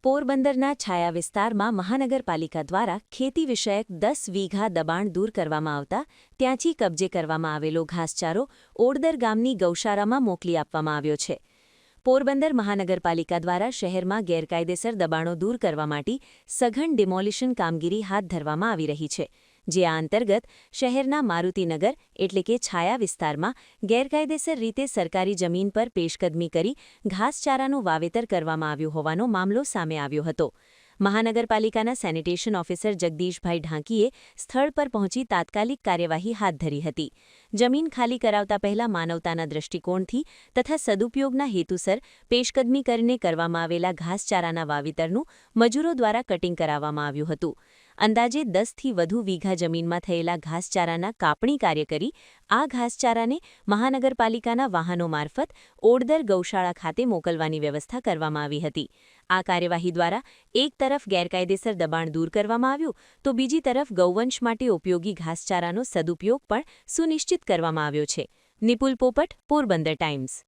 પોરબંદરના છાયા વિસ્તારમાં મહાનગરપાલિકા દ્વારા ખેતી વિષયક 10 વીઘા દબાણ દૂર કરવામાં આવતા ત્યાંથી કબજે કરવામાં આવેલો ઘાસચારો ઓડદર ગામની ગૌશાળામાં મોકલી આપવામાં આવ્યો છે. પોરબંદર મહાનગરપાલિકા દ્વારા શહેરમાં ગેરકાયદેસર દબાણો દૂર કરવા માટે સઘન ડિમોલિશન કામગીરી હાથ ધરવામાં આવી રહી છે, જે આ અંતર્ગત શહેરના મારુતિનગર એટલે કે છાયા વિસ્તારમાં ગેરકાયદેસર રીતે સરકારી જમીન પર પેશકદમી કરી ઘાસચારાનું વાવેતર કરવામાં આવ્યું હોવાનો મામલો સામે આવ્યો હતો. મહાનગરપાલિકાના સેનિટેશન ઓફિસર જગદીશભાઈ ઢાંકીએ સ્થળ પર પહોંચી તાત્કાલિક કાર્યવાહી હાથ ધરી હતી. જમીન ખાલી કરાવતા પહેલા માનવતાના દૃષ્ટિકોણથી તથા સદુપયોગના હેતુસર પેશકદમી કરીને કરવામાં આવેલા ઘાસચારાના વાવેતરનું મજૂરો દ્વારા કટિંગ કરાવવામાં આવ્યું હતું. અંદાજે 10થી વધુ વીઘા જમીનમાં થયેલા ઘાસચારાના કાપણી કાર્ય કરી આ ઘાસચારાને મહાનગરપાલિકાના વાહનો મારફત ઓડદર ગૌશાળા ખાતે મોકલવાની વ્યવસ્થા કરવામાં આવી હતી. આ કાર્યવાહી દ્વારા એક તરફ ગેરકાયદેસર દબાણ દૂર કરવામાં આવ્યું તો બીજી તરફ ગૌવંશ માટે ઉપયોગી ઘાસચારાનો સદુપયોગ પણ સુનિશ્ચિત કરવામાં આવ્યો છે. નિપુલ પોપટ, પોરબંદર ટાઈમ્સ.